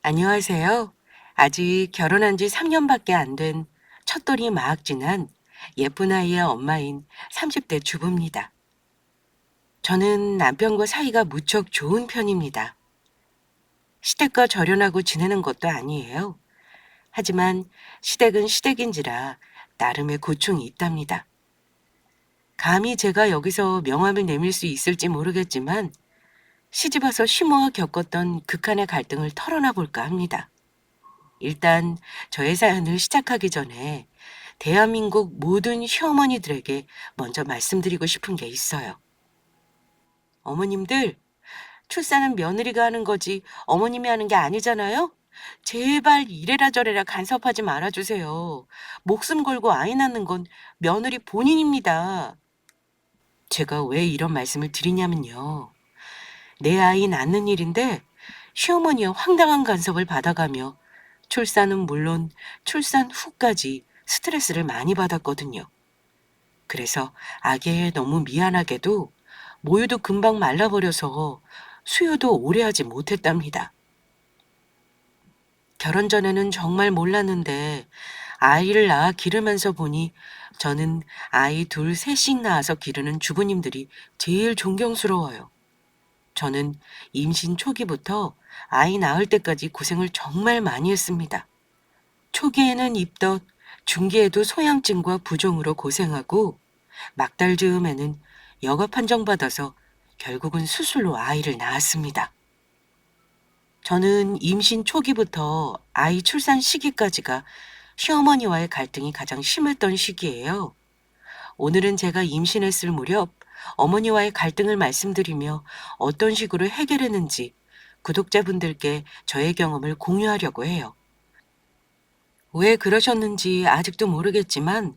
안녕하세요. 아직 결혼한 지 3년밖에 안 된 첫돌이 막 지난 예쁜 아이의 엄마인 30대 주부입니다. 저는 남편과 사이가 무척 좋은 편입니다. 시댁과 절연하고 지내는 것도 아니에요. 하지만 시댁은 시댁인지라 나름의 고충이 있답니다. 감히 제가 여기서 명함을 내밀 수 있을지 모르겠지만 시집 와서 심오하 겪었던 극한의 갈등을 털어놔 볼까 합니다. 일단 저의 사연을 시작하기 전에 대한민국 모든 시어머니들에게 먼저 말씀드리고 싶은 게 있어요. 어머님들, 출산은 며느리가 하는 거지 어머님이 하는 게 아니잖아요? 제발 이래라 저래라 간섭하지 말아주세요. 목숨 걸고 아이 낳는 건 며느리 본인입니다. 제가 왜 이런 말씀을 드리냐면요. 내 아이 낳는 일인데 시어머니의 황당한 간섭을 받아가며 출산은 물론 출산 후까지 스트레스를 많이 받았거든요. 그래서 아기에 너무 미안하게도 모유도 금방 말라버려서 수유도 오래 하지 못했답니다. 결혼 전에는 정말 몰랐는데 아이를 낳아 기르면서 보니 저는 아이 둘, 셋씩 낳아서 기르는 주부님들이 제일 존경스러워요. 저는 임신 초기부터 아이 낳을 때까지 고생을 정말 많이 했습니다. 초기에는 입덧, 중기에도 소양증과 부종으로 고생하고 막달 즈음에는 여가 판정받아서 결국은 수술로 아이를 낳았습니다. 저는 임신 초기부터 아이 출산 시기까지가 시어머니와의 갈등이 가장 심했던 시기예요. 오늘은 제가 임신했을 무렵 어머니와의 갈등을 말씀드리며 어떤 식으로 해결했는지 구독자분들께 저의 경험을 공유하려고 해요. 왜 그러셨는지 아직도 모르겠지만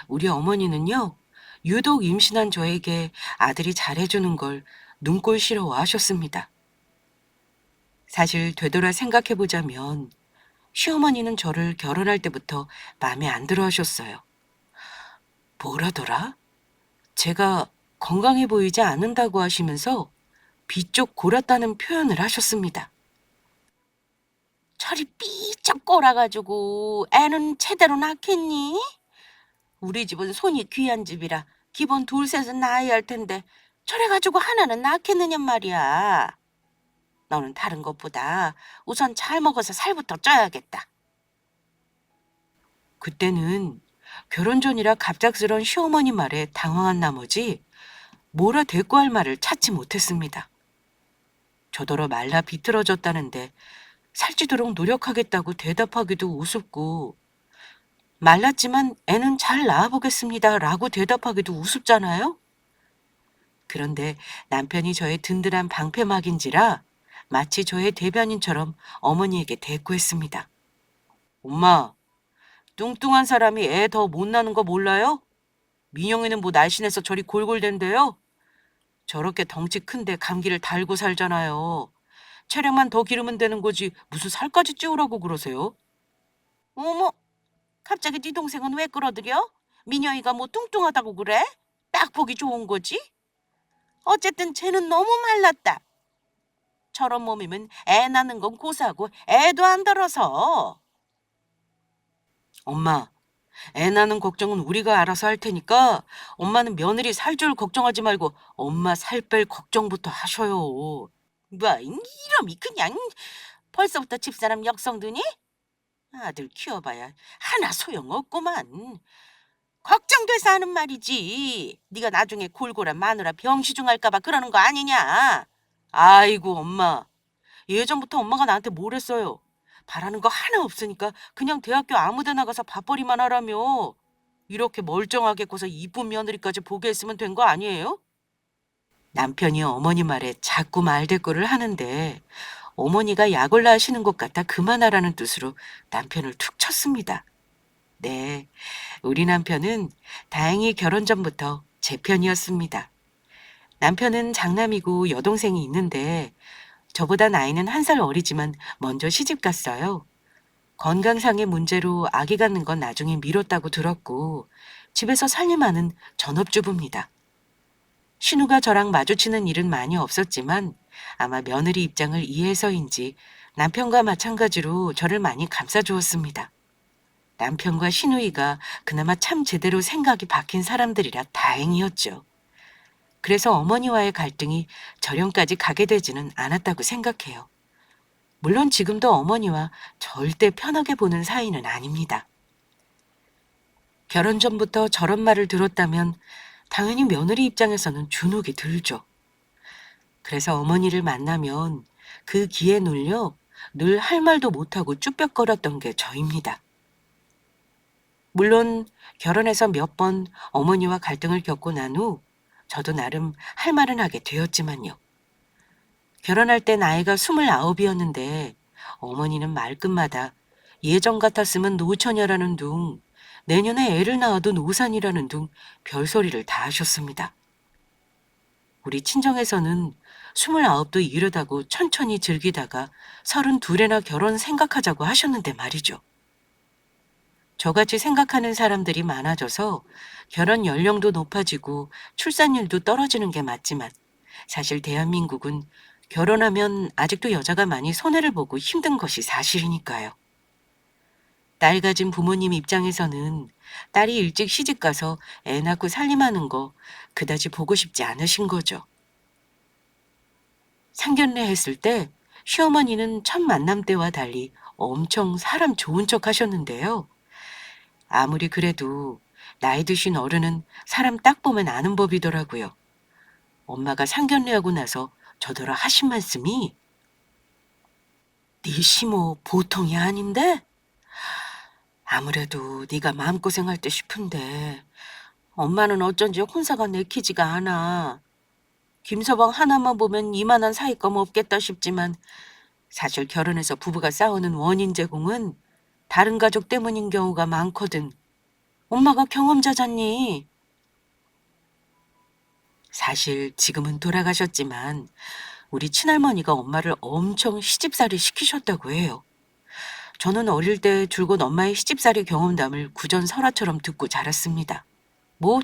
우리 어머니는요, 유독 임신한 저에게 아들이 잘해주는 걸 눈꼴시러워하셨습니다. 사실 되돌아 생각해보자면 시어머니는 저를 결혼할 때부터 마음에 안 들어 하셨어요. 뭐라더라? 제가 건강해 보이지 않는다고 하시면서 비쪽 골았다는 표현을 하셨습니다. 철이 삐쩍 골아가지고 애는 제대로 낳겠니? 우리 집은 손이 귀한 집이라 기본 둘 셋은 낳아야 할 텐데 저래가지고 하나는 낳겠느냐 말이야. 너는 다른 것보다 우선 잘 먹어서 살부터 쪄야겠다. 그때는 결혼 전이라 갑작스런 시어머니 말에 당황한 나머지 뭐라 대꾸할 말을 찾지 못했습니다. 저더러 말라 비틀어졌다는데 살찌도록 노력하겠다고 대답하기도 우습고 말랐지만 애는 잘 낳아보겠습니다 라고 대답하기도 우습잖아요? 그런데 남편이 저의 든든한 방패막인지라 마치 저의 대변인처럼 어머니에게 대꾸했습니다. 엄마, 뚱뚱한 사람이 애 더 못 낳는 거 몰라요? 민영이는 뭐 날씬해서 저리 골골댄대요? 저렇게 덩치 큰데 감기를 달고 살잖아요. 체력만 더 기르면 되는 거지 무슨 살까지 찌우라고 그러세요? 어머, 갑자기 네 동생은 왜 끌어들여? 민영이가 뭐 뚱뚱하다고 그래? 딱 보기 좋은 거지? 어쨌든 쟤는 너무 말랐다. 저런 몸이면 애 낳는 건 고사고 애도 안 들어서. 엄마, 애 낳는 걱정은 우리가 알아서 할 테니까 엄마는 며느리 살줄 걱정하지 말고 엄마 살 뺄 걱정부터 하셔요. 뭐 이러미 그냥 벌써부터 집사람 역성드니? 아들 키워봐야 하나 소용없구만. 걱정돼서 하는 말이지. 네가 나중에 골골한 마누라 병시중 할까 봐 그러는 거 아니냐. 아이고 엄마. 예전부터 엄마가 나한테 뭘 했어요. 바라는 거 하나 없으니까 그냥 대학교 아무 데 나가서 밥벌이만 하라며. 이렇게 멀쩡하게 커서 이쁜 며느리까지 보게 했으면 된 거 아니에요? 남편이 어머니 말에 자꾸 말대꾸를 하는데 어머니가 약올라 하시는 것 같아 그만하라는 뜻으로 남편을 툭 쳤습니다. 네, 우리 남편은 다행히 결혼 전부터 제 편이었습니다. 남편은 장남이고 여동생이 있는데 저보다 나이는 한 살 어리지만 먼저 시집 갔어요. 건강상의 문제로 아기 갖는 건 나중에 미뤘다고 들었고 집에서 살림하는 전업주부입니다. 신우가 저랑 마주치는 일은 많이 없었지만 아마 며느리 입장을 이해해서인지 남편과 마찬가지로 저를 많이 감싸주었습니다. 남편과 시누이가 그나마 참 제대로 생각이 바뀐 사람들이라 다행이었죠. 그래서 어머니와의 갈등이 절연까지 가게 되지는 않았다고 생각해요. 물론 지금도 어머니와 절대 편하게 보는 사이는 아닙니다. 결혼 전부터 저런 말을 들었다면 당연히 며느리 입장에서는 주눅이 들죠. 그래서 어머니를 만나면 그 기에 눌려 늘 할 말도 못하고 쭈뼛거렸던 게 저입니다. 물론 결혼해서 몇 번 어머니와 갈등을 겪고 난 후 저도 나름 할 말은 하게 되었지만요. 결혼할 때 나이가 29이었는데 어머니는 말끝마다 예전 같았으면 노처녀라는 둥, 내년에 애를 낳아도 노산이라는 둥 별소리를 다 하셨습니다. 우리 친정에서는 29도 이르다고 천천히 즐기다가 32에나 결혼 생각하자고 하셨는데 말이죠. 저같이 생각하는 사람들이 많아져서 결혼 연령도 높아지고 출산율도 떨어지는 게 맞지만 사실 대한민국은 결혼하면 아직도 여자가 많이 손해를 보고 힘든 것이 사실이니까요. 딸 가진 부모님 입장에서는 딸이 일찍 시집가서 애 낳고 살림하는 거 그다지 보고 싶지 않으신 거죠. 상견례 했을 때 시어머니는 첫 만남 때와 달리 엄청 사람 좋은 척 하셨는데요. 아무리 그래도 나이 드신 어른은 사람 딱 보면 아는 법이더라고요. 엄마가 상견례하고 나서 저더러 하신 말씀이 네 시모 보통이 아닌데? 아무래도 네가 마음고생할 때 싶은데 엄마는 어쩐지 혼사가 내키지가 않아. 김서방 하나만 보면 이만한 사이감 없겠다 싶지만 사실 결혼해서 부부가 싸우는 원인 제공은 다른 가족 때문인 경우가 많거든. 엄마가 경험자잖니. 사실 지금은 돌아가셨지만 우리 친할머니가 엄마를 엄청 시집살이 시키셨다고 해요. 저는 어릴 때 줄곧 엄마의 시집살이 경험담을 구전설화처럼 듣고 자랐습니다. 뭐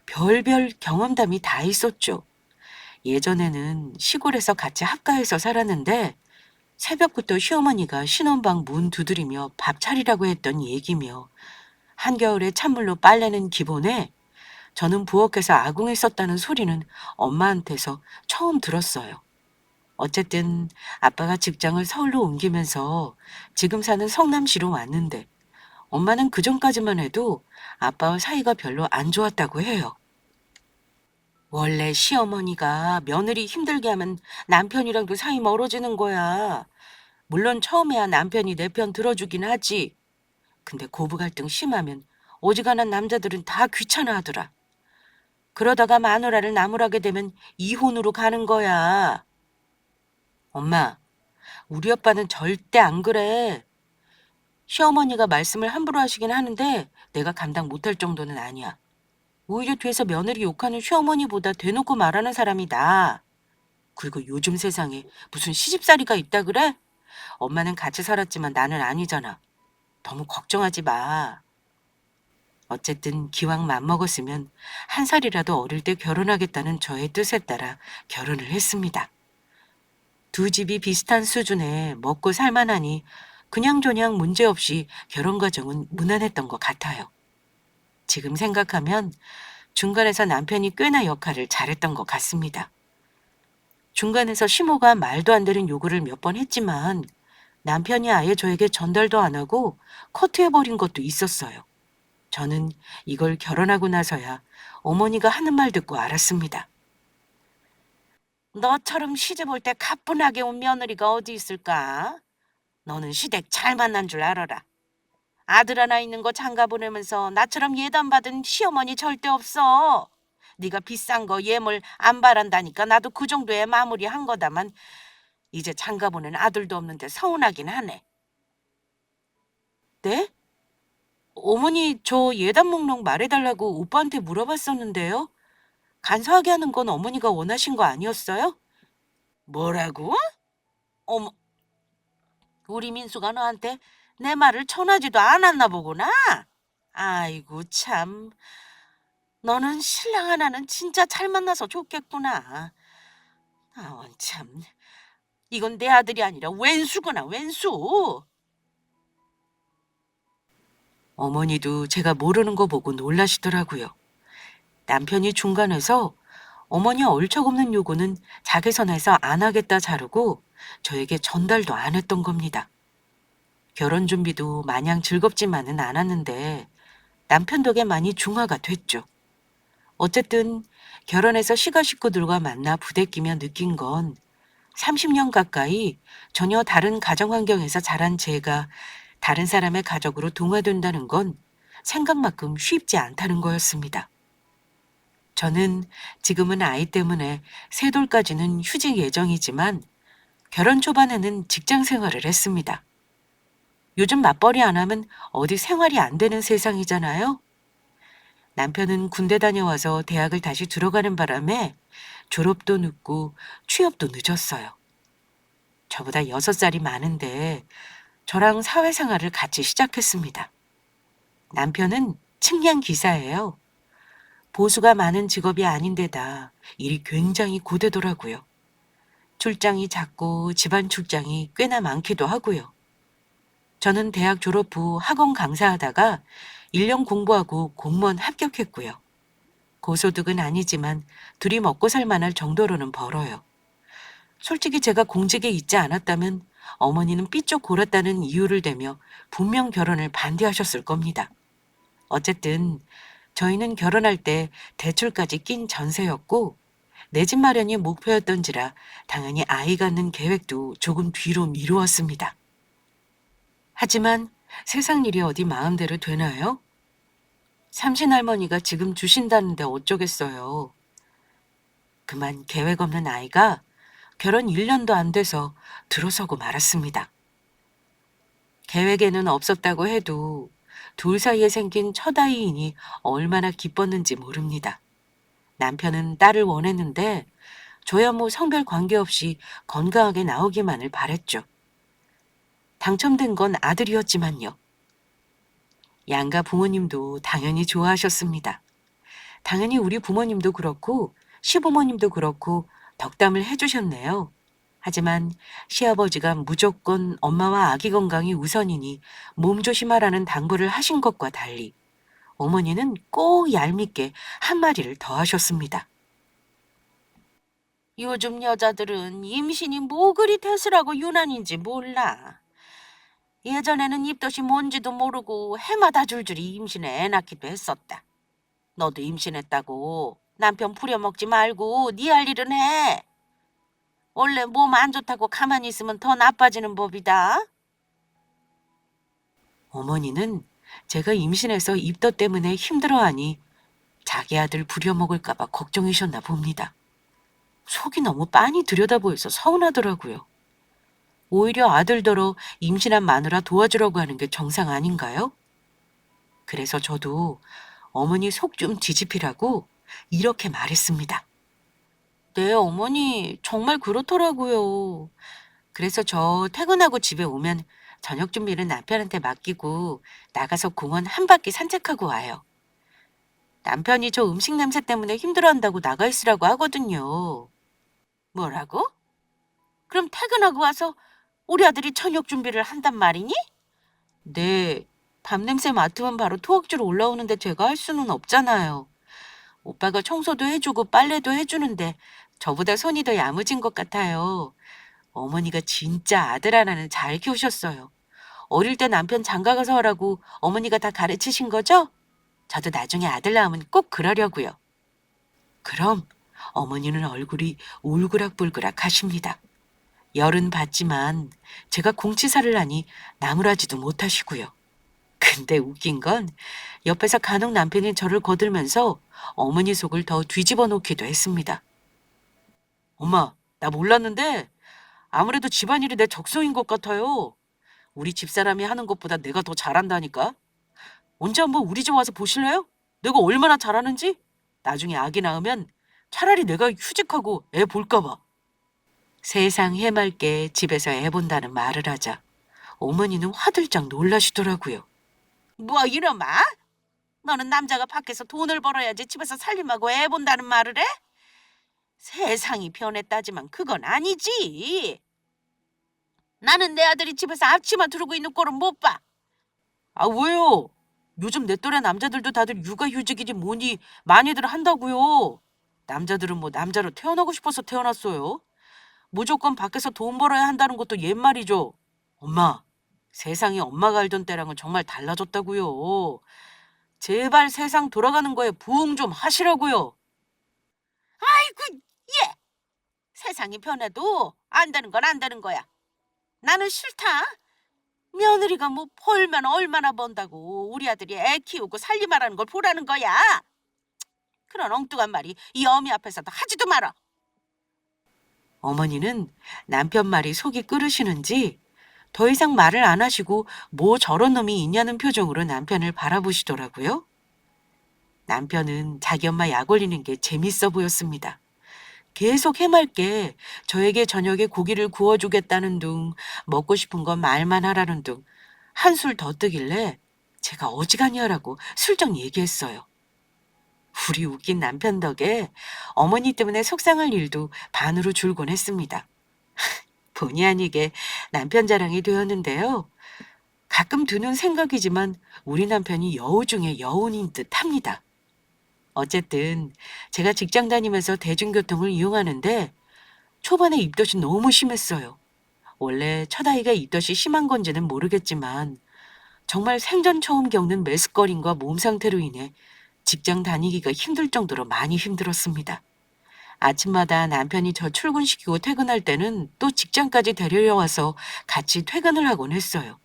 별별 경험담이 다 있었죠. 예전에는 시골에서 같이 합가해서 살았는데 새벽부터 시어머니가 신혼방 문 두드리며 밥 차리라고 했던 얘기며 한겨울에 찬물로 빨래는 기본에 저는 부엌에서 아궁했었다는 소리는 엄마한테서 처음 들었어요. 어쨌든 아빠가 직장을 서울로 옮기면서 지금 사는 성남시로 왔는데 엄마는 그전까지만 해도 아빠와 사이가 별로 안 좋았다고 해요. 원래 시어머니가 며느리 힘들게 하면 남편이랑도 사이 멀어지는 거야. 물론 처음에야 남편이 내 편 들어주긴 하지. 근데 고부 갈등 심하면 어지간한 남자들은 다 귀찮아하더라. 그러다가 마누라를 나무라게 되면 이혼으로 가는 거야. 엄마, 우리 아빠는 절대 안 그래. 시어머니가 말씀을 함부로 하시긴 하는데 내가 감당 못할 정도는 아니야. 오히려 뒤에서 며느리 욕하는 시어머니보다 대놓고 말하는 사람이 나아. 그리고 요즘 세상에 무슨 시집살이가 있다 그래? 엄마는 같이 살았지만 나는 아니잖아. 너무 걱정하지 마. 어쨌든 기왕 맘먹었으면 한 살이라도 어릴 때 결혼하겠다는 저의 뜻에 따라 결혼을 했습니다. 두 집이 비슷한 수준에 먹고 살만하니 그냥저냥 문제없이 결혼 과정은 무난했던 것 같아요. 지금 생각하면 중간에서 남편이 꽤나 역할을 잘했던 것 같습니다. 중간에서 시모가 말도 안 되는 요구를 몇 번 했지만 남편이 아예 저에게 전달도 안 하고 커트해버린 것도 있었어요. 저는 이걸 결혼하고 나서야 어머니가 하는 말 듣고 알았습니다. 너처럼 시집 올 때 가뿐하게 온 며느리가 어디 있을까? 너는 시댁 잘 만난 줄 알아라. 아들 하나 있는 거 장가 보내면서 나처럼 예단 받은 시어머니 절대 없어. 네가 비싼 거 예물 안 바란다니까 나도 그 정도에 마무리한 거다만 이제 장가 보낸 아들도 없는데 서운하긴 하네. 네? 어머니 저 예단 목록 말해달라고 오빠한테 물어봤었는데요. 간소하게 하는 건 어머니가 원하신 거 아니었어요? 뭐라고? 어머, 우리 민수가 너한테 내 말을 전하지도 않았나 보구나. 아이고 참, 너는 신랑 하나는 진짜 잘 만나서 좋겠구나. 아, 참, 이건 내 아들이 아니라 왼수구나, 왼수. 어머니도 제가 모르는 거 보고 놀라시더라고요. 남편이 중간에서 어머니 얼척없는 요구는 자개선에서 안 하겠다 자르고 저에게 전달도 안 했던 겁니다. 결혼 준비도 마냥 즐겁지만은 않았는데 남편 덕에 많이 중화가 됐죠. 어쨌든 결혼해서 시가 식구들과 만나 부대끼며 느낀 건 30년 가까이 전혀 다른 가정 환경에서 자란 제가 다른 사람의 가족으로 동화된다는 건 생각만큼 쉽지 않다는 거였습니다. 저는 지금은 아이 때문에 세 돌까지는 휴직 예정이지만 결혼 초반에는 직장 생활을 했습니다. 요즘 맞벌이 안 하면 어디 생활이 안 되는 세상이잖아요. 남편은 군대 다녀와서 대학을 다시 들어가는 바람에 졸업도 늦고 취업도 늦었어요. 저보다 6살이 많은데 저랑 사회생활을 같이 시작했습니다. 남편은 측량 기사예요. 보수가 많은 직업이 아닌데다 일이 굉장히 고되더라고요. 출장이 잦고 집안 출장이 꽤나 많기도 하고요. 저는 대학 졸업 후 학원 강사하다가 1년 공부하고 공무원 합격했고요. 고소득은 아니지만 둘이 먹고 살 만할 정도로는 벌어요. 솔직히 제가 공직에 있지 않았다면 어머니는 삐쩍 골았다는 이유를 대며 분명 결혼을 반대하셨을 겁니다. 어쨌든 저희는 결혼할 때 대출까지 낀 전세였고 내 집 마련이 목표였던지라 당연히 아이 갖는 계획도 조금 뒤로 미루었습니다. 하지만 세상 일이 어디 마음대로 되나요? 삼신할머니가 지금 주신다는데 어쩌겠어요. 그만 계획 없는 아이가 결혼 1년도 안 돼서 들어서고 말았습니다. 계획에는 없었다고 해도 둘 사이에 생긴 첫 아이이니 얼마나 기뻤는지 모릅니다. 남편은 딸을 원했는데 저야 뭐 성별 관계없이 건강하게 나오기만을 바랬죠. 당첨된 건 아들이었지만요. 양가 부모님도 당연히 좋아하셨습니다. 당연히 우리 부모님도 그렇고 시부모님도 그렇고 덕담을 해주셨네요. 하지만 시아버지가 무조건 엄마와 아기 건강이 우선이니 몸조심하라는 당부를 하신 것과 달리 어머니는 꼭 얄밉게 한마디를 더 하셨습니다. 요즘 여자들은 임신이 뭐 그리 대수라고 유난인지 몰라. 예전에는 입덧이 뭔지도 모르고 해마다 줄줄이 임신해 애 낳기도 했었다. 너도 임신했다고 남편 부려먹지 말고 네 할 일은 해. 원래 몸 안 좋다고 가만히 있으면 더 나빠지는 법이다. 어머니는 제가 임신해서 입덧 때문에 힘들어하니 자기 아들 부려먹을까 봐 걱정이셨나 봅니다. 속이 너무 빤히 들여다보여서 서운하더라고요. 오히려 아들더러 임신한 마누라 도와주려고 하는 게 정상 아닌가요? 그래서 저도 어머니 속 좀 뒤집히라고 이렇게 말했습니다. 네, 어머니 정말 그렇더라고요. 그래서 저 퇴근하고 집에 오면 저녁 준비는 남편한테 맡기고 나가서 공원 한 바퀴 산책하고 와요. 남편이 저 음식 냄새 때문에 힘들어한다고 나가 있으라고 하거든요. 뭐라고? 그럼 퇴근하고 와서 우리 아들이 저녁 준비를 한단 말이니? 네, 밤 냄새 맡으면 바로 토악질 올라오는데 제가 할 수는 없잖아요. 오빠가 청소도 해주고 빨래도 해주는데 저보다 손이 더 야무진 것 같아요. 어머니가 진짜 아들 하나는 잘 키우셨어요. 어릴 때 남편 장가 가서 하라고 어머니가 다 가르치신 거죠? 저도 나중에 아들 낳으면 꼭 그러려고요. 그럼 어머니는 얼굴이 울그락불그락 하십니다. 열은 받지만 제가 공치사를 하니 나무라지도 못하시고요. 근데 웃긴 건 옆에서 간혹 남편이 저를 거들면서 어머니 속을 더 뒤집어 놓기도 했습니다. 엄마, 나 몰랐는데 아무래도 집안일이 내 적성인 것 같아요. 우리 집사람이 하는 것보다 내가 더 잘한다니까. 언제 한번 우리 집 와서 보실래요? 내가 얼마나 잘하는지? 나중에 아기 낳으면 차라리 내가 휴직하고 애 볼까 봐. 세상 해맑게 집에서 애 본다는 말을 하자 어머니는 화들짝 놀라시더라고요. 뭐 이러마? 너는 남자가 밖에서 돈을 벌어야지 집에서 살림하고 애 본다는 말을 해? 세상이 변했다지만 그건 아니지. 나는 내 아들이 집에서 앞치마 두르고 있는 꼴은 못 봐. 아, 왜요? 요즘 내 또래 남자들도 다들 육아휴직이지 뭐니 많이들 한다고요. 남자들은 뭐 남자로 태어나고 싶어서 태어났어요. 무조건 밖에서 돈 벌어야 한다는 것도 옛말이죠. 엄마, 세상이 엄마가 알던 때랑은 정말 달라졌다고요. 제발 세상 돌아가는 거에 부응 좀 하시라고요. 아이고, 예. 세상이 변해도 안 되는 건 안 되는 거야. 나는 싫다. 며느리가 뭐 벌면 얼마나 번다고 우리 아들이 애 키우고 살림하라는 걸 보라는 거야. 그런 엉뚱한 말이 이 어미 앞에서도 하지도 마라. 어머니는 남편 말이 속이 끓으시는지 더 이상 말을 안 하시고 뭐 저런 놈이 있냐는 표정으로 남편을 바라보시더라고요. 남편은 자기 엄마 약 올리는 게 재밌어 보였습니다. 계속 해맑게 저에게 저녁에 고기를 구워주겠다는 둥, 먹고 싶은 건 말만 하라는 둥, 한술 더 뜨길래 제가 어지간히 하라고 슬쩍 얘기했어요. 우리 웃긴 남편 덕에 어머니 때문에 속상할 일도 반으로 줄곤 했습니다. 본의 아니게 남편 자랑이 되었는데요. 가끔 드는 생각이지만 우리 남편이 여우 중에 여운인 듯 합니다. 어쨌든 제가 직장 다니면서 대중교통을 이용하는데 초반에 입덧이 너무 심했어요. 원래 첫 아이가 입덧이 심한 건지는 모르겠지만 정말 생전 처음 겪는 메스꺼림과 몸 상태로 인해 직장 다니기가 힘들 정도로 많이 힘들었습니다. 아침마다 남편이 저 출근시키고 퇴근할 때는 또 직장까지 데려와서 같이 퇴근을 하곤 했어요.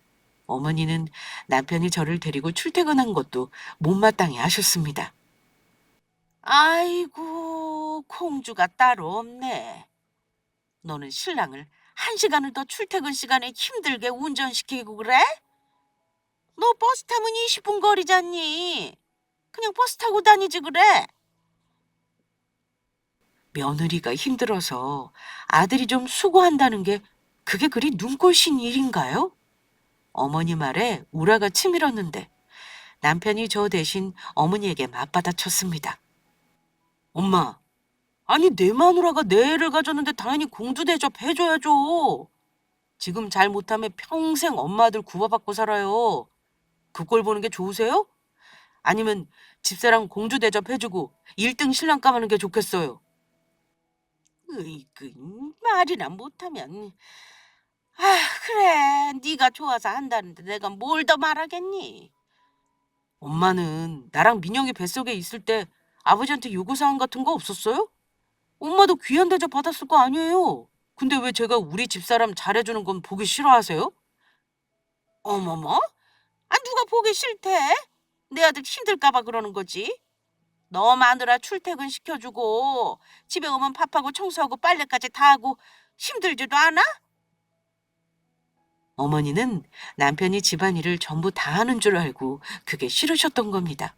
어머니는 남편이 저를 데리고 출퇴근한 것도 못마땅해 하셨습니다. 아이고, 공주가 따로 없네. 너는 신랑을 1시간을 더 출퇴근 시간에 힘들게 운전시키고 그래? 너 버스 타면 20분 거리잖니. 그냥 버스 타고 다니지 그래. 며느리가 힘들어서 아들이 좀 수고한다는 게 그게 그리 눈꼴신 일인가요? 어머니 말에 우라가 치밀었는데 남편이 저 대신 어머니에게 맞받아쳤습니다. 엄마, 아니 내 마누라가 내 애를 가졌는데 당연히 공주 대접 해줘야죠. 지금 잘 못하면 평생 엄마 아들 구박받고 살아요. 그 꼴 보는 게 좋으세요? 아니면 집사람 공주 대접 해주고 1등 신랑 까마는 게 좋겠어요. 으이그 말이나 못하면. 아, 그래, 네가 좋아서 한다는데 내가 뭘 더 말하겠니? 엄마는 나랑 민영이 뱃속에 있을 때 아버지한테 요구사항 같은 거 없었어요? 엄마도 귀한 대접 받았을 거 아니에요. 근데 왜 제가 우리 집사람 잘해주는 건 보기 싫어하세요? 어머머? 아, 누가 보기 싫대? 내 아들 힘들까 봐 그러는 거지. 너 마누라 출퇴근 시켜주고 집에 오면 밥하고 청소하고 빨래까지 다 하고 힘들지도 않아? 어머니는 남편이 집안일을 전부 다 하는 줄 알고 그게 싫으셨던 겁니다.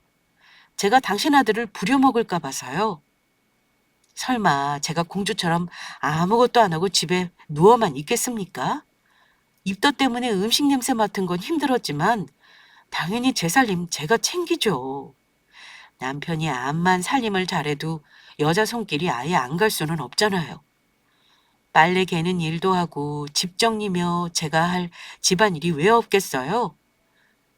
제가 당신 아들을 부려먹을까 봐서요. 설마 제가 공주처럼 아무것도 안 하고 집에 누워만 있겠습니까? 입덧 때문에 음식 냄새 맡은 건 힘들었지만 당연히 제 살림 제가 챙기죠. 남편이 암만 살림을 잘해도 여자 손길이 아예 안 갈 수는 없잖아요. 빨래 개는 일도 하고 집 정리며 제가 할 집안일이 왜 없겠어요?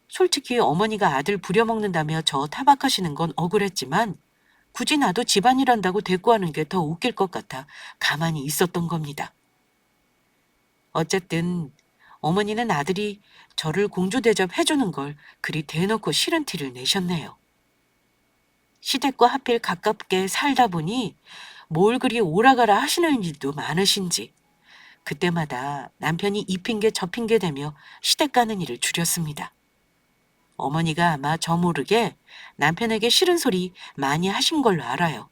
솔직히 어머니가 아들 부려먹는다며 저 타박하시는 건 억울했지만 굳이 나도 집안일한다고 대꾸하는 게 더 웃길 것 같아 가만히 있었던 겁니다. 어쨌든 어머니는 아들이 저를 공주 대접해주는 걸 그리 대놓고 싫은 티를 내셨네요. 시댁과 하필 가깝게 살다 보니 뭘 그리 오라가라 하시는 일도 많으신지 그때마다 남편이 이 핑계 저 핑계 대며 시댁 가는 일을 줄였습니다. 어머니가 아마 저 모르게 남편에게 싫은 소리 많이 하신 걸로 알아요.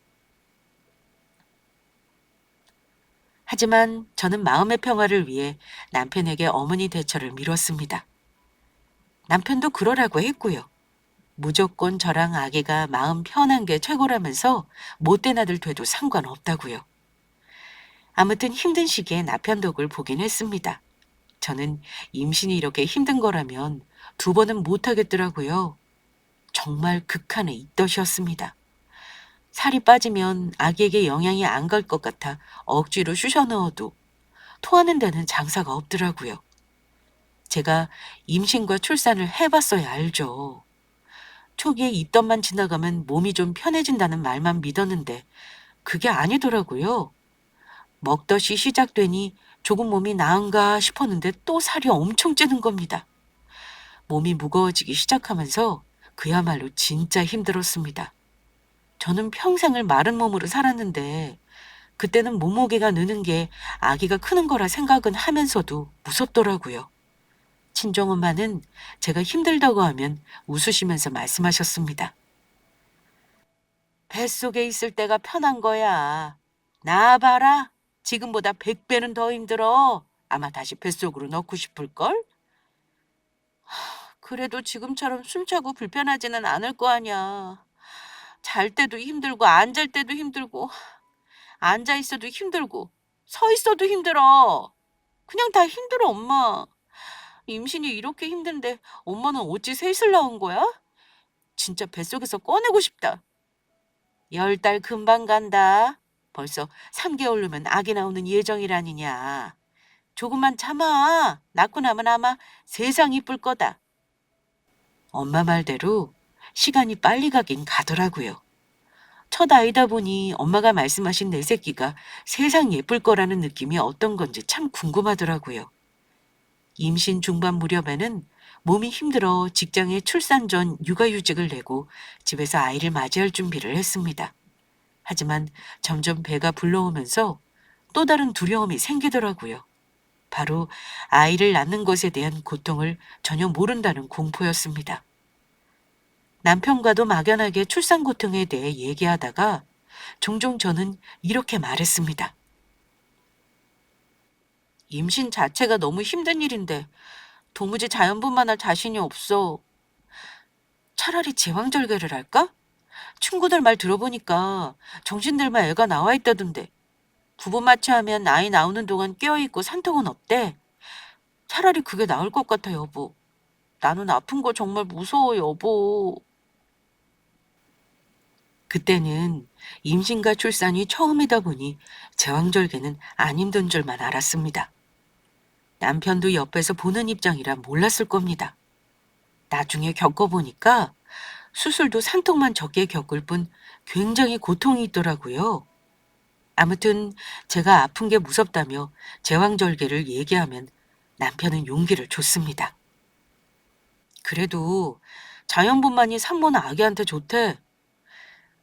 하지만 저는 마음의 평화를 위해 남편에게 어머니 대처를 미뤘습니다. 남편도 그러라고 했고요. 무조건 저랑 아기가 마음 편한 게 최고라면서 못된 아들 돼도 상관없다고요. 아무튼 힘든 시기에 남편 덕을 보긴 했습니다. 저는 임신이 이렇게 힘든 거라면 2번은 못하겠더라고요. 정말 극한의 입덧이었습니다. 살이 빠지면 아기에게 영향이 안 갈 것 같아 억지로 쑤셔 넣어도 토하는 데는 장사가 없더라고요. 제가 임신과 출산을 해봤어야 알죠. 초기에 입덧만 지나가면 몸이 좀 편해진다는 말만 믿었는데 그게 아니더라고요. 먹덧이 시작되니 조금 몸이 나은가 싶었는데 또 살이 엄청 찌는 겁니다. 몸이 무거워지기 시작하면서 그야말로 진짜 힘들었습니다. 저는 평생을 마른 몸으로 살았는데 그때는 몸무게가 느는 게 아기가 크는 거라 생각은 하면서도 무섭더라고요. 친정엄마는 제가 힘들다고 하면 웃으시면서 말씀하셨습니다. 뱃속에 있을 때가 편한 거야. 나봐라. 지금보다 100배는 더 힘들어. 아마 다시 뱃속으로 넣고 싶을걸? 그래도 지금처럼 숨차고 불편하지는 않을 거 아니야. 잘 때도 힘들고 앉을 때도 힘들고 앉아 있어도 힘들고 서 있어도 힘들어. 그냥 다 힘들어, 엄마. 임신이 이렇게 힘든데 엄마는 어찌 셋을 낳은 거야? 진짜 뱃속에서 꺼내고 싶다. 10달 금방 간다. 벌써 3개월 후면 아기 나오는 예정이라니냐. 조금만 참아. 낳고 나면 아마 세상 이쁠 거다. 엄마 말대로 시간이 빨리 가긴 가더라고요. 첫 아이다 보니 엄마가 말씀하신 내 새끼가 세상 예쁠 거라는 느낌이 어떤 건지 참 궁금하더라고요. 임신 중반 무렵에는 몸이 힘들어 직장에 출산 전 육아휴직을 내고 집에서 아이를 맞이할 준비를 했습니다. 하지만 점점 배가 불러오면서 또 다른 두려움이 생기더라고요. 바로 아이를 낳는 것에 대한 고통을 전혀 모른다는 공포였습니다. 남편과도 막연하게 출산 고통에 대해 얘기하다가 종종 저는 이렇게 말했습니다. 임신 자체가 너무 힘든 일인데 도무지 자연분만할 자신이 없어. 차라리 제왕절개를 할까? 친구들 말 들어보니까 정신들만 애가 나와 있다던데 부부 마취하면 아이 나오는 동안 깨어있고 산통은 없대. 차라리 그게 나을 것 같아, 여보. 나는 아픈 거 정말 무서워, 여보. 그때는 임신과 출산이 처음이다 보니 제왕절개는 안 힘든 줄만 알았습니다. 남편도 옆에서 보는 입장이라 몰랐을 겁니다. 나중에 겪어보니까 수술도 산통만 적게 겪을 뿐 굉장히 고통이 있더라고요. 아무튼 제가 아픈 게 무섭다며 제왕절개를 얘기하면 남편은 용기를 줬습니다. 그래도 자연분만이 산모나 아기한테 좋대.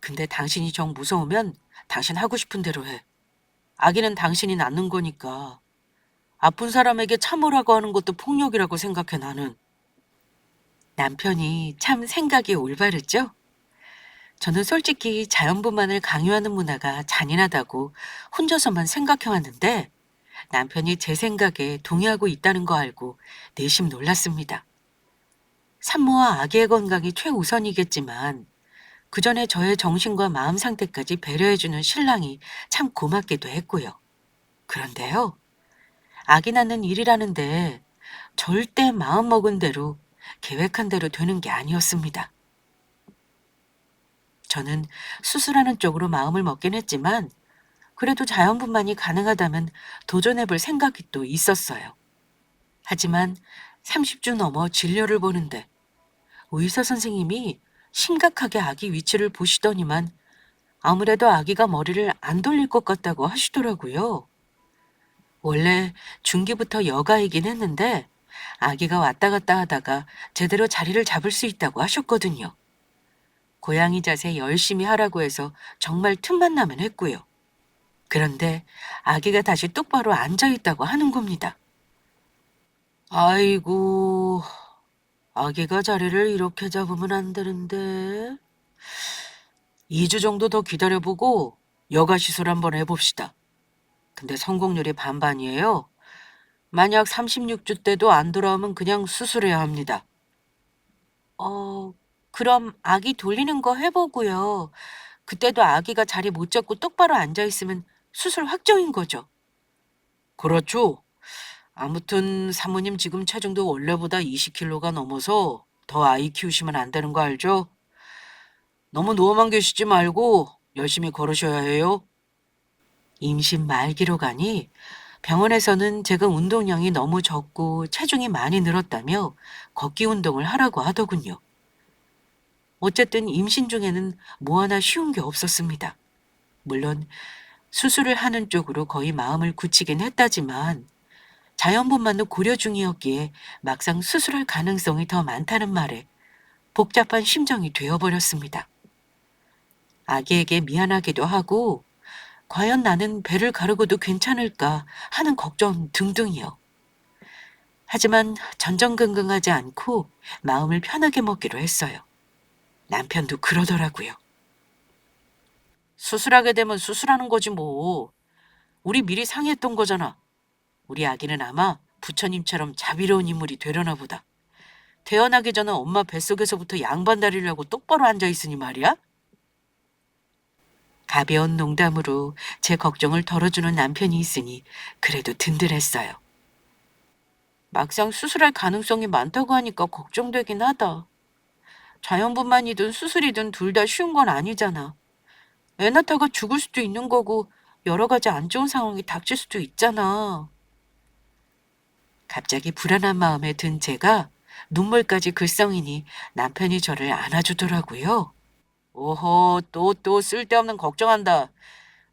근데 당신이 정 무서우면 당신 하고 싶은 대로 해. 아기는 당신이 낳는 거니까. 아픈 사람에게 참으라고 하는 것도 폭력이라고 생각해 나는. 남편이 참 생각이 올바르죠? 저는 솔직히 자연분만을 강요하는 문화가 잔인하다고 혼자서만 생각해 왔는데 남편이 제 생각에 동의하고 있다는 거 알고 내심 놀랐습니다. 산모와 아기의 건강이 최우선이겠지만 그 전에 저의 정신과 마음 상태까지 배려해주는 신랑이 참 고맙기도 했고요. 그런데요, 아기 낳는 일이라는데 절대 마음먹은 대로 계획한 대로 되는 게 아니었습니다. 저는 수술하는 쪽으로 마음을 먹긴 했지만 그래도 자연분만이 가능하다면 도전해볼 생각이 또 있었어요. 하지만 30주 넘어 진료를 보는데 의사 선생님이 심각하게 아기 위치를 보시더니만 아무래도 아기가 머리를 안 돌릴 것 같다고 하시더라고요. 원래 중기부터 여가이긴 했는데 아기가 왔다 갔다 하다가 제대로 자리를 잡을 수 있다고 하셨거든요. 고양이 자세 열심히 하라고 해서 정말 틈만 나면 했고요. 그런데 아기가 다시 똑바로 앉아 있다고 하는 겁니다. 아이고, 아기가 자리를 이렇게 잡으면 안 되는데. 2주 정도 더 기다려보고 여가 시술 한번 해봅시다. 근데 성공률이 반반이에요. 만약 36주 때도 안 돌아오면 그냥 수술해야 합니다. 어, 그럼 아기 돌리는 거 해보고요. 그때도 아기가 자리 못 잡고 똑바로 앉아 있으면 수술 확정인 거죠. 그렇죠. 아무튼 사모님 지금 체중도 원래보다 20kg가 넘어서 더 아이 키우시면 안 되는 거 알죠? 너무 누워만 계시지 말고 열심히 걸으셔야 해요. 임신 말기로 가니 병원에서는 제가 운동량이 너무 적고 체중이 많이 늘었다며 걷기 운동을 하라고 하더군요. 어쨌든 임신 중에는 뭐 하나 쉬운 게 없었습니다. 물론 수술을 하는 쪽으로 거의 마음을 굳히긴 했다지만 자연분만도 고려 중이었기에 막상 수술할 가능성이 더 많다는 말에 복잡한 심정이 되어버렸습니다. 아기에게 미안하기도 하고 과연 나는 배를 가르고도 괜찮을까 하는 걱정 등등이요. 하지만 전전긍긍하지 않고 마음을 편하게 먹기로 했어요. 남편도 그러더라고요. 수술하게 되면 수술하는 거지 뭐. 우리 미리 상의했던 거잖아. 우리 아기는 아마 부처님처럼 자비로운 인물이 되려나 보다. 태어나기 전에 엄마 뱃속에서부터 양반다리라고 똑바로 앉아있으니 말이야. 가벼운 농담으로 제 걱정을 덜어주는 남편이 있으니 그래도 든든했어요. 막상 수술할 가능성이 많다고 하니까 걱정되긴 하다. 자연분만이든 수술이든 둘 다 쉬운 건 아니잖아. 애 낳다가 죽을 수도 있는 거고 여러 가지 안 좋은 상황이 닥칠 수도 있잖아. 갑자기 불안한 마음에 든 제가 눈물까지 글썽이니 남편이 저를 안아주더라고요. 오호, 또 쓸데없는 걱정한다.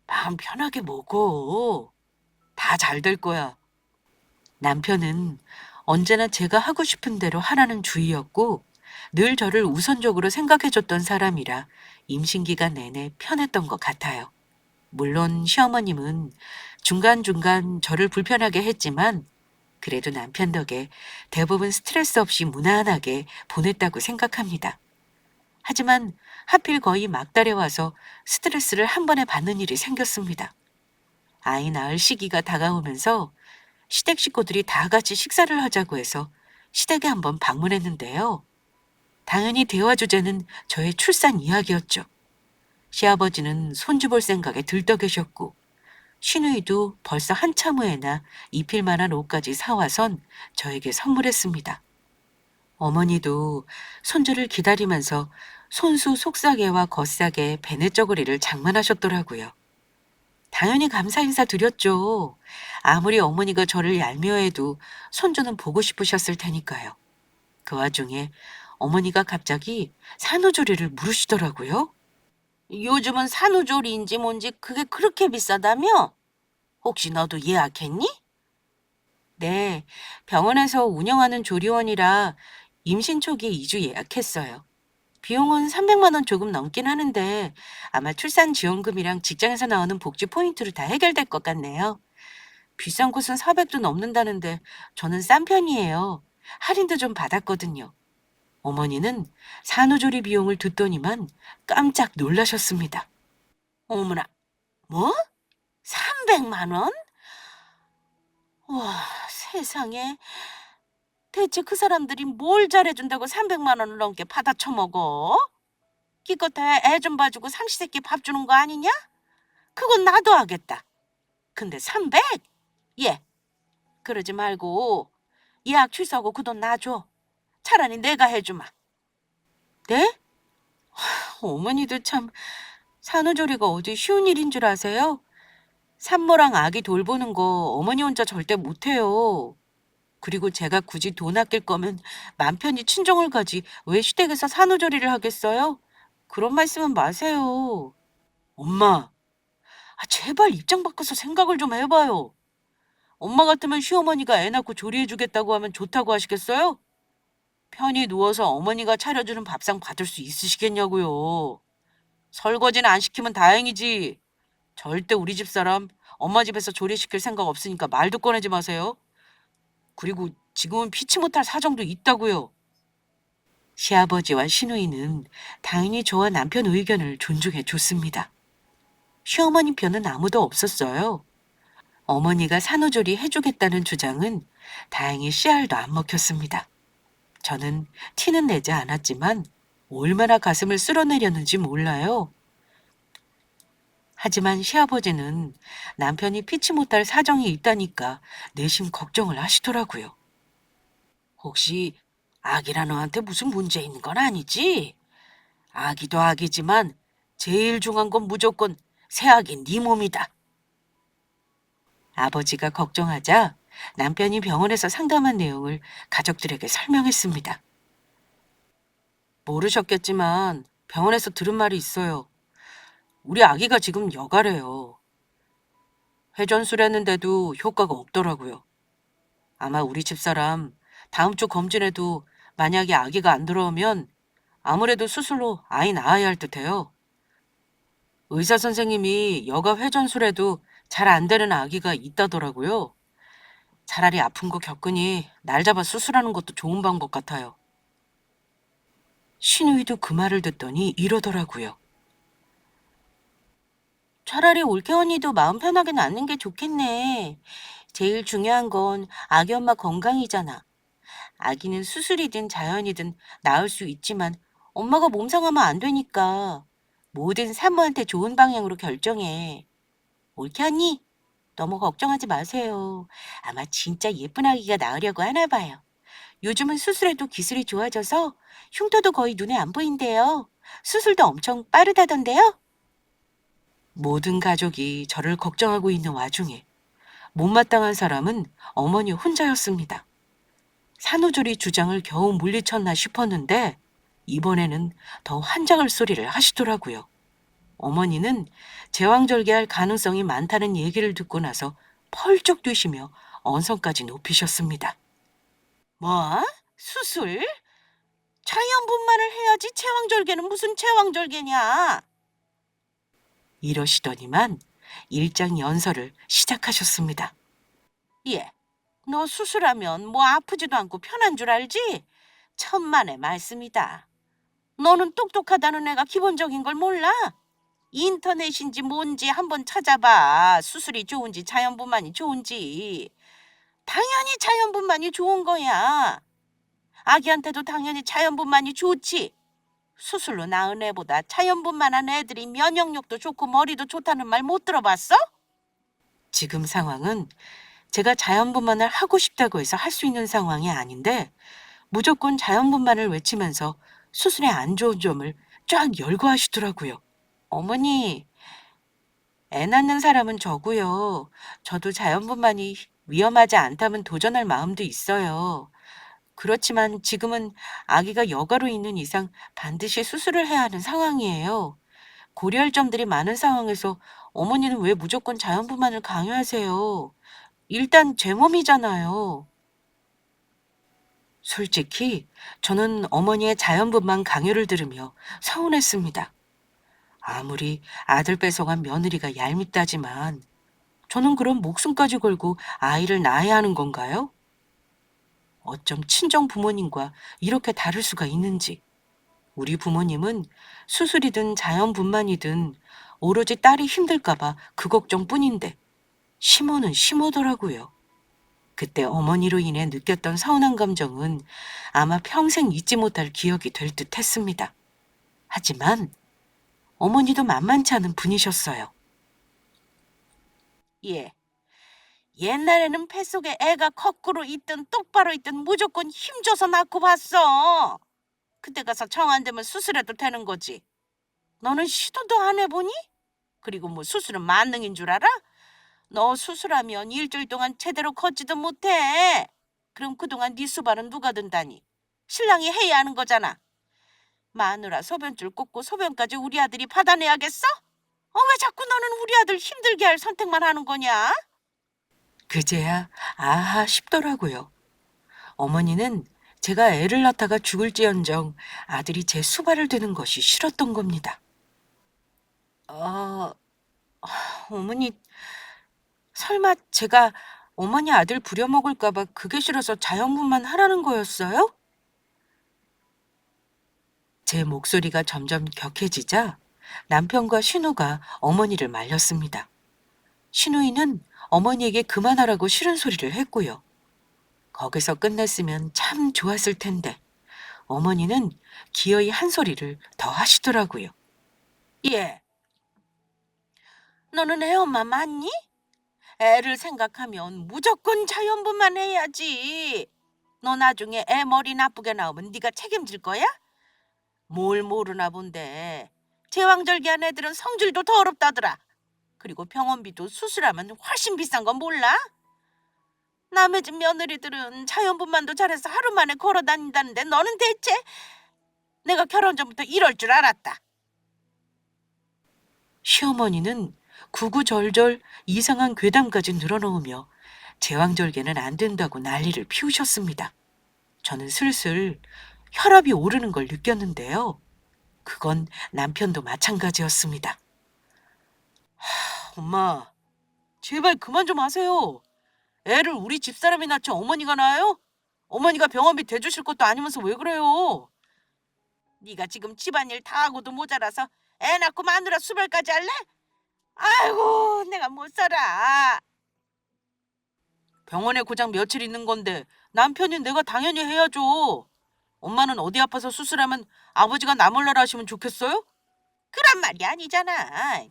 마음 편하게 먹어. 다 잘 될 거야. 남편은 언제나 제가 하고 싶은 대로 하라는 주의였고 늘 저를 우선적으로 생각해줬던 사람이라 임신 기간 내내 편했던 것 같아요. 물론 시어머님은 중간중간 저를 불편하게 했지만 그래도 남편 덕에 대부분 스트레스 없이 무난하게 보냈다고 생각합니다. 하지만 하필 거의 막달에 와서 스트레스를 한 번에 받는 일이 생겼습니다. 아이 낳을 시기가 다가오면서 시댁 식구들이 다 같이 식사를 하자고 해서 시댁에 한번 방문했는데요. 당연히 대화 주제는 저의 출산 이야기였죠. 시아버지는 손주 볼 생각에 들떠 계셨고 시누이도 벌써 한참 후에나 입힐 만한 옷까지 사와선 저에게 선물했습니다. 어머니도 손주를 기다리면서 손수 속사계와 겉사계 베네저고리를 장만하셨더라고요. 당연히 감사 인사 드렸죠. 아무리 어머니가 저를 얄미워해도 손주는 보고 싶으셨을 테니까요. 그 와중에 어머니가 갑자기 산후조리를 물으시더라고요. 요즘은 산후조리인지 뭔지 그게 그렇게 비싸다며? 혹시 너도 예약했니? 네, 병원에서 운영하는 조리원이라 임신 초기에 2주 예약했어요. 비용은 300만 원 조금 넘긴 하는데 아마 출산 지원금이랑 직장에서 나오는 복지 포인트로 다 해결될 것 같네요. 비싼 곳은 400도 넘는다는데 저는 싼 편이에요. 할인도 좀 받았거든요. 어머니는 산후조리 비용을 듣더니만 깜짝 놀라셨습니다. 어머나, 뭐? 300만 원? 와, 세상에. 대체 그 사람들이 뭘 잘해준다고 300만 원을 넘게 받아 처먹어? 기껏 애 좀 봐주고 삼시세끼 밥 주는 거 아니냐? 그건 나도 하겠다. 근데 300? 예, 그러지 말고 예약 취소하고 그 돈 놔줘. 차라리 내가 해주마. 네? 어머니도 참 산후조리가 어디 쉬운 일인 줄 아세요? 산모랑 아기 돌보는 거 어머니 혼자 절대 못해요. 그리고 제가 굳이 돈 아낄 거면 맘 편히 친정을 가지 왜 시댁에서 산후조리를 하겠어요? 그런 말씀은 마세요. 엄마, 제발 입장 바꿔서 생각을 좀 해봐요. 엄마 같으면 시어머니가 애 낳고 조리해주겠다고 하면 좋다고 하시겠어요? 편히 누워서 어머니가 차려주는 밥상 받을 수 있으시겠냐고요. 설거지는 안 시키면 다행이지. 절대 우리 집 사람 엄마 집에서 조리시킬 생각 없으니까 말도 꺼내지 마세요. 그리고 지금은 피치 못할 사정도 있다고요. 시아버지와 시누이는 당연히 저와 남편 의견을 존중해 줬습니다. 시어머니 편은 아무도 없었어요. 어머니가 산후조리 해주겠다는 주장은 다행히 씨알도 안 먹혔습니다. 저는 티는 내지 않았지만 얼마나 가슴을 쓸어내렸는지 몰라요. 하지만 시아버지는 남편이 피치 못할 사정이 있다니까 내심 걱정을 하시더라고요. 혹시 아기라 너한테 무슨 문제 있는 건 아니지? 아기도 아기지만 제일 중요한 건 무조건 새아기 네 몸이다. 아버지가 걱정하자 남편이 병원에서 상담한 내용을 가족들에게 설명했습니다. 모르셨겠지만 병원에서 들은 말이 있어요. 우리 아기가 지금 여가래요. 회전수랬는데도 효과가 없더라고요. 아마 우리 집사람 다음 주 검진에도 만약에 아기가 안 들어오면 아무래도 수술로 아이 낳아야 할 듯해요. 의사 선생님이 여가 회전술에도 잘 안 되는 아기가 있다더라고요. 차라리 아픈 거 겪으니 날 잡아 수술하는 것도 좋은 방법 같아요. 신우이도 그 말을 듣더니 이러더라고요. 차라리 올케 언니도 마음 편하게 낳는 게 좋겠네. 제일 중요한 건 아기 엄마 건강이잖아. 아기는 수술이든 자연이든 낳을 수 있지만 엄마가 몸 상하면 안 되니까 뭐든 산모한테 좋은 방향으로 결정해. 올케 언니, 너무 걱정하지 마세요. 아마 진짜 예쁜 아기가 나으려고 하나 봐요. 요즘은 수술에도 기술이 좋아져서 흉터도 거의 눈에 안 보인대요. 수술도 엄청 빠르다던데요? 모든 가족이 저를 걱정하고 있는 와중에 못마땅한 사람은 어머니 혼자였습니다. 산후조리 주장을 겨우 물리쳤나 싶었는데 이번에는 더 환장할 소리를 하시더라고요. 어머니는 제왕절개할 가능성이 많다는 얘기를 듣고 나서 펄쩍 뛰시며 언성까지 높이셨습니다. 뭐? 수술? 자연분만을 해야지 제왕절개는 무슨 제왕절개냐? 이러시더니만 일장 연설을 시작하셨습니다. 예, 너 수술하면 뭐 아프지도 않고 편한 줄 알지? 천만의 말씀이다. 너는 똑똑하다는 애가 기본적인 걸 몰라? 인터넷인지 뭔지 한번 찾아봐. 수술이 좋은지 자연분만이 좋은지. 당연히 자연분만이 좋은 거야. 아기한테도 당연히 자연분만이 좋지. 수술로 낳은 애보다 자연분만한 애들이 면역력도 좋고 머리도 좋다는 말 못 들어봤어? 지금 상황은 제가 자연분만을 하고 싶다고 해서 할 수 있는 상황이 아닌데 무조건 자연분만을 외치면서 수술의 안 좋은 점을 쫙 열거하시더라고요. 어머니, 애 낳는 사람은 저고요. 저도 자연분만이 위험하지 않다면 도전할 마음도 있어요. 그렇지만 지금은 아기가 여가로 있는 이상 반드시 수술을 해야 하는 상황이에요. 고려할 점들이 많은 상황에서 어머니는 왜 무조건 자연분만을 강요하세요? 일단 제 몸이잖아요. 솔직히 저는 어머니의 자연분만 강요를 들으며 서운했습니다. 아무리 아들 뺏어간 며느리가 얄밉다지만 저는 그럼 목숨까지 걸고 아이를 낳아야 하는 건가요? 어쩜 친정 부모님과 이렇게 다를 수가 있는지. 우리 부모님은 수술이든 자연분만이든 오로지 딸이 힘들까봐 그 걱정뿐인데 심호는 심호더라고요. 그때 어머니로 인해 느꼈던 서운한 감정은 아마 평생 잊지 못할 기억이 될 듯 했습니다. 하지만 어머니도 만만치 않은 분이셨어요. 예. 옛날에는 뱃속에 애가 거꾸로 있든 똑바로 있든 무조건 힘줘서 낳고 봤어. 그때 가서 정 안 되면 수술해도 되는 거지. 너는 시도도 안 해보니? 그리고 뭐 수술은 만능인 줄 알아? 너 수술하면 일주일 동안 제대로 걷지도 못해. 그럼 그동안 네 수발은 누가 든다니? 신랑이 해야 하는 거잖아. 마누라 소변줄 꽂고 소변까지 우리 아들이 받아내야겠어? 왜 자꾸 너는 우리 아들 힘들게 할 선택만 하는 거냐? 그제야 아하 싶더라고요. 어머니는 제가 애를 낳다가 죽을지언정 아들이 제 수발을 드는 것이 싫었던 겁니다. 어, 어머니, 설마 제가 어머니 아들 부려먹을까 봐 그게 싫어서 자연분만 하라는 거였어요? 제 목소리가 점점 격해지자 남편과 신우가 어머니를 말렸습니다. 신우이는 어머니에게 그만하라고 싫은 소리를 했고요. 거기서 끝냈으면 참 좋았을 텐데 어머니는 기어이 한 소리를 더 하시더라고요. 예, 너는 애 엄마 맞니? 애를 생각하면 무조건 자연분만 해야지. 너 나중에 애 머리 나쁘게 나오면 네가 책임질 거야? 뭘 모르나 본데. 제왕절개한 애들은 성질도 더럽다더라. 그리고 병원비도 수술하면 훨씬 비싼 건 몰라? 남의 집 며느리들은 자연분만도 잘해서 하루 만에 걸어 다닌다는데 너는 대체? 내가 결혼 전부터 이럴 줄 알았다. 시어머니는 구구절절 이상한 괴담까지 늘어놓으며 제왕절개는 안 된다고 난리를 피우셨습니다. 저는 슬슬 혈압이 오르는 걸 느꼈는데요. 그건 남편도 마찬가지였습니다. 엄마, 제발 그만 좀 하세요. 애를 우리 집사람이 낳지 어머니가 낳아요? 어머니가 병원비 대주실 것도 아니면서 왜 그래요? 네가 지금 집안일 다 하고도 모자라서 애 낳고 마누라 수발까지 할래? 아이고, 내가 못 살아. 병원에 고작 며칠 있는 건데 남편인 내가 당연히 해야죠. 엄마는 어디 아파서 수술하면 아버지가 나 몰라라 하시면 좋겠어요? 그런 말이 아니잖아.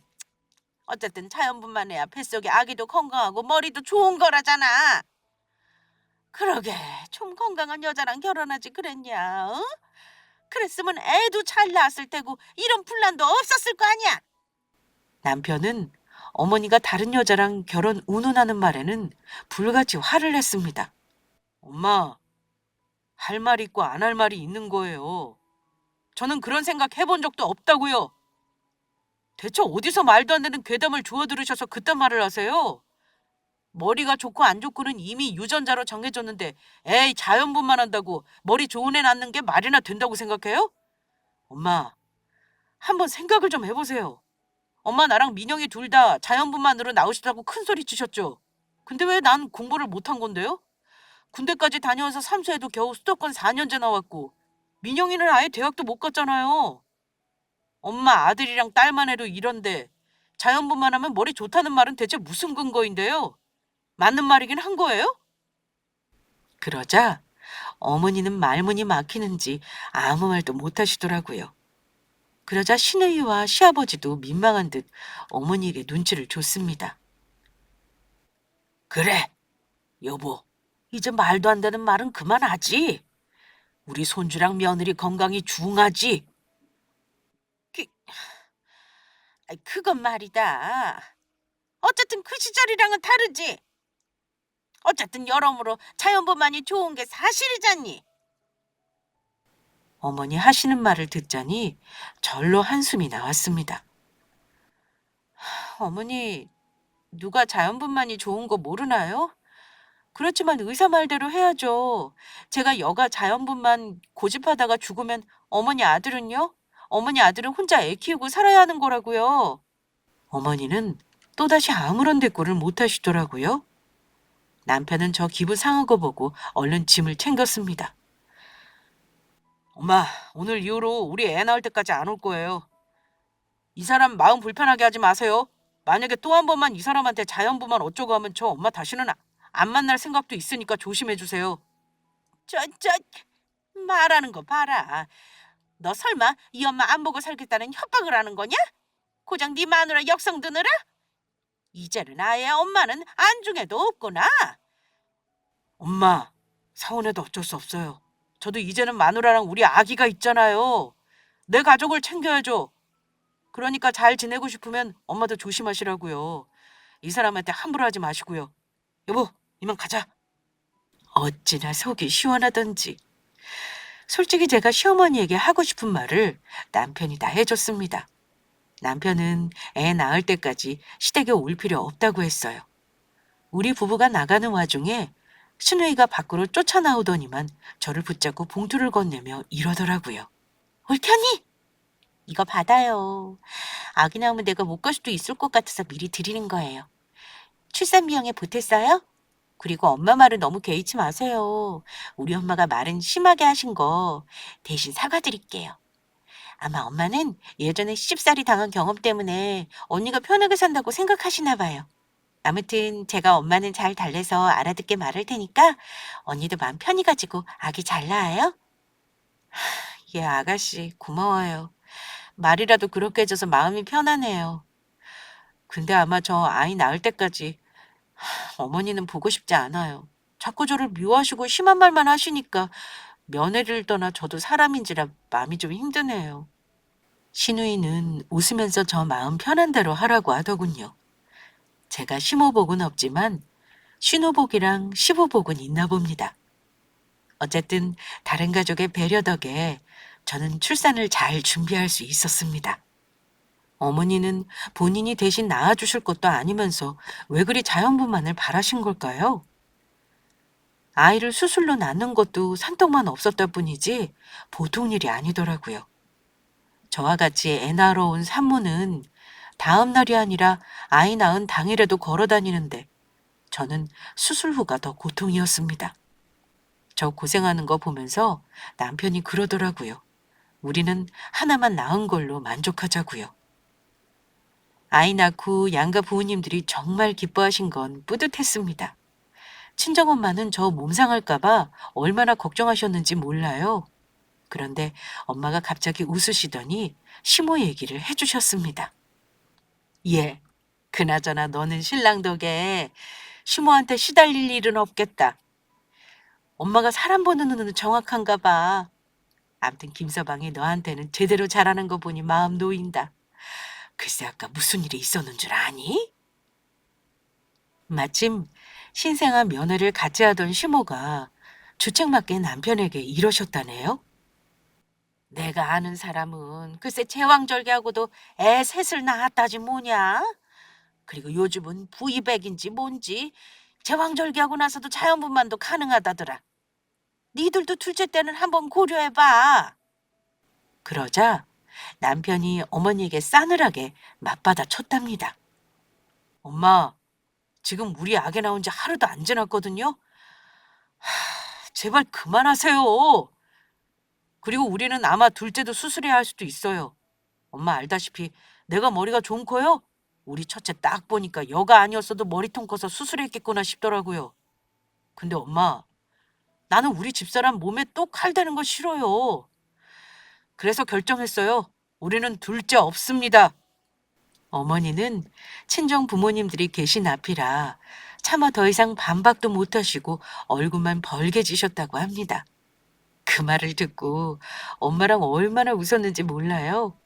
어쨌든 자연분만 해야 뱃속에 아기도 건강하고 머리도 좋은 거라잖아. 그러게, 좀 건강한 여자랑 결혼하지 그랬냐? 어? 그랬으면 애도 잘 낳았을 테고 이런 분란도 없었을 거 아니야. 남편은 어머니가 다른 여자랑 결혼 운운하는 말에는 불같이 화를 냈습니다. 엄마, 할 말이 있고 안 할 말이 있는 거예요. 저는 그런 생각 해본 적도 없다고요. 대체 어디서 말도 안 되는 괴담을 주워 들으셔서 그딴 말을 하세요? 머리가 좋고 안 좋고는 이미 유전자로 정해졌는데 에이, 자연분만 한다고 머리 좋은 애 낳는 게 말이나 된다고 생각해요? 엄마, 한번 생각을 좀 해보세요. 엄마 나랑 민영이 둘 다 자연분만으로 나오시다고 큰 소리 치셨죠? 근데 왜 난 공부를 못한 건데요? 군대까지 다녀와서 삼수해도 겨우 수도권 4년제 나왔고 민영이는 아예 대학도 못 갔잖아요. 엄마 아들이랑 딸만 해도 이런데 자연분만하면 머리 좋다는 말은 대체 무슨 근거인데요? 맞는 말이긴 한 거예요? 그러자 어머니는 말문이 막히는지 아무 말도 못 하시더라고요. 그러자 시누이와 시아버지도 민망한 듯 어머니에게 눈치를 줬습니다. 그래, 여보. 이제 말도 안 되는 말은 그만하지. 우리 손주랑 며느리 건강이 중하지. 그, 그건 말이다. 어쨌든 그 시절이랑은 다르지. 어쨌든 여러모로 자연분만이 좋은 게 사실이잖니. 어머니 하시는 말을 듣자니 절로 한숨이 나왔습니다. 어머니, 누가 자연분만이 좋은 거 모르나요? 그렇지만 의사 말대로 해야죠. 제가 여가 자연분만 고집하다가 죽으면 어머니 아들은요? 어머니 아들은 혼자 애 키우고 살아야 하는 거라고요. 어머니는 또다시 아무런 대꾸를 못 하시더라고요. 남편은 저 기분 상한 거 보고 얼른 짐을 챙겼습니다. 엄마, 오늘 이후로 우리 애 낳을 때까지 안 올 거예요. 이 사람 마음 불편하게 하지 마세요. 만약에 또 한 번만 이 사람한테 자연분만 어쩌고 하면 저 엄마 다시는 안 만날 생각도 있으니까 조심해 주세요. 저, 말하는 거 봐라. 너 설마 이 엄마 안 보고 살겠다는 협박을 하는 거냐? 고작 네 마누라 역성 드느라? 이제는 아예 엄마는 안중에도 없구나. 엄마, 사원해도 어쩔 수 없어요. 저도 이제는 마누라랑 우리 아기가 있잖아요. 내 가족을 챙겨야죠. 그러니까 잘 지내고 싶으면 엄마도 조심하시라고요. 이 사람한테 함부로 하지 마시고요. 여보, 이만 가자. 어찌나 속이 시원하던지. 솔직히 제가 시어머니에게 하고 싶은 말을 남편이 다 해줬습니다. 남편은 애 낳을 때까지 시댁에 올 필요 없다고 했어요. 우리 부부가 나가는 와중에 신우이가 밖으로 쫓아나오더니만 저를 붙잡고 봉투를 건네며 이러더라고요. 옳편이 이거 받아요. 아기 낳으면 내가 못 갈 수도 있을 것 같아서 미리 드리는 거예요. 출산 비용에 보탰어요? 그리고 엄마 말은 너무 개의치 마세요. 우리 엄마가 말은 심하게 하신 거 대신 사과드릴게요. 아마 엄마는 예전에 시집살이 당한 경험 때문에 언니가 편하게 산다고 생각하시나 봐요. 아무튼 제가 엄마는 잘 달래서 알아듣게 말할 테니까 언니도 마음 편히 가지고 아기 잘 낳아요. 예, 아가씨 고마워요. 말이라도 그렇게 해줘서 마음이 편하네요. 근데 아마 저 아이 낳을 때까지 어머니는 보고 싶지 않아요. 자꾸 저를 미워하시고 심한 말만 하시니까 며느리를 떠나 저도 사람인지라 마음이 좀 힘드네요. 신우이는 웃으면서 저 마음 편한 대로 하라고 하더군요. 제가 심호복은 없지만 신호복이랑 시부복은 있나 봅니다. 어쨌든 다른 가족의 배려 덕에 저는 출산을 잘 준비할 수 있었습니다. 어머니는 본인이 대신 낳아주실 것도 아니면서 왜 그리 자연분만을 바라신 걸까요? 아이를 수술로 낳는 것도 산떡만 없었다 뿐이지 보통 일이 아니더라고요. 저와 같이 애 낳으러 온 산모는 다음 날이 아니라 아이 낳은 당일에도 걸어 다니는데 저는 수술 후가 더 고통이었습니다. 저 고생하는 거 보면서 남편이 그러더라고요. 우리는 하나만 낳은 걸로 만족하자고요. 아이 낳고 양가 부모님들이 정말 기뻐하신 건 뿌듯했습니다. 친정엄마는 저 몸 상할까봐 얼마나 걱정하셨는지 몰라요. 그런데 엄마가 갑자기 웃으시더니 시모 얘기를 해주셨습니다. 예, 그나저나 너는 신랑 덕에 시모한테 시달릴 일은 없겠다. 엄마가 사람 보는 눈은 정확한가 봐. 암튼 김서방이 너한테는 제대로 잘하는 거 보니 마음 놓인다. 글쎄 아까 무슨 일이 있었는 줄 아니? 마침 신생아 면회를 같이 하던 시모가 주책맞게 남편에게 이러셨다네요. 내가 아는 사람은 글쎄 제왕절개하고도 애 셋을 낳았다지 뭐냐? 그리고 요즘은 부이백인지 뭔지 제왕절개하고 나서도 자연분만도 가능하다더라. 니들도 둘째 때는 한번 고려해봐. 그러자 남편이 어머니에게 싸늘하게 맞받아 쳤답니다. 엄마, 지금 우리 아기 나온 지 하루도 안 지났거든요. 제발 그만하세요. 그리고 우리는 아마 둘째도 수술해야 할 수도 있어요. 엄마 알다시피 내가 머리가 좀 커요? 우리 첫째 딱 보니까 여가 아니었어도 머리통 커서 수술했겠구나 싶더라고요. 근데 엄마, 나는 우리 집사람 몸에 또 칼 대는 거 싫어요. 그래서 결정했어요. 우리는 둘째 없습니다. 어머니는 친정 부모님들이 계신 앞이라 차마 더 이상 반박도 못하시고 얼굴만 벌게지셨다고 합니다. 그 말을 듣고 엄마랑 얼마나 웃었는지 몰라요.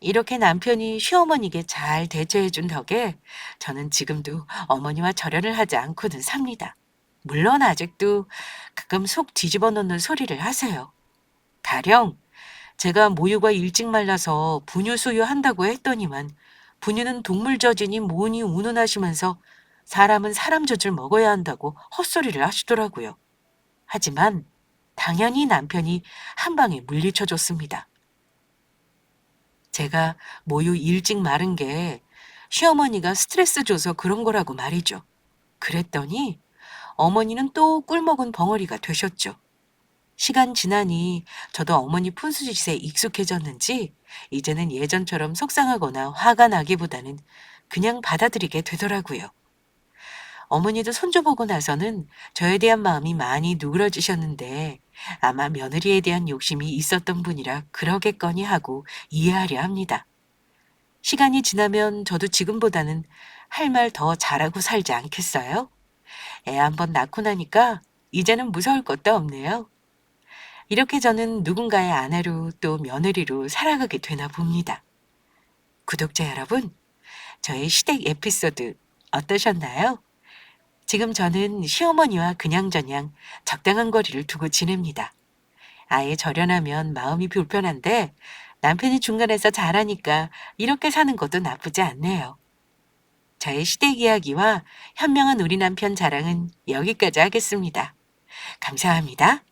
이렇게 남편이 시어머니에게 잘 대처해준 덕에 저는 지금도 어머니와 절연을 하지 않고는 삽니다. 물론 아직도 가끔 속 뒤집어 놓는 소리를 하세요. 가령 제가 모유가 일찍 말라서 분유 수유한다고 했더니만 분유는 동물 젖이니 뭐니 운운하시면서 사람은 사람 젖을 먹어야 한다고 헛소리를 하시더라고요. 하지만 당연히 남편이 한 방에 물리쳐줬습니다. 제가 모유 일찍 마른 게 시어머니가 스트레스 줘서 그런 거라고 말이죠. 그랬더니 어머니는 또 꿀먹은 벙어리가 되셨죠. 시간 지나니 저도 어머니 푼수짓에 익숙해졌는지 이제는 예전처럼 속상하거나 화가 나기보다는 그냥 받아들이게 되더라고요. 어머니도 손주 보고 나서는 저에 대한 마음이 많이 누그러지셨는데 아마 며느리에 대한 욕심이 있었던 분이라 그러겠거니 하고 이해하려 합니다. 시간이 지나면 저도 지금보다는 할 말 더 잘하고 살지 않겠어요? 애 한 번 낳고 나니까 이제는 무서울 것도 없네요. 이렇게 저는 누군가의 아내로 또 며느리로 살아가게 되나 봅니다. 구독자 여러분, 저의 시댁 에피소드 어떠셨나요? 지금 저는 시어머니와 그냥저냥 적당한 거리를 두고 지냅니다. 아예 절연하면 마음이 불편한데 남편이 중간에서 잘하니까 이렇게 사는 것도 나쁘지 않네요. 저의 시댁 이야기와 현명한 우리 남편 자랑은 여기까지 하겠습니다. 감사합니다.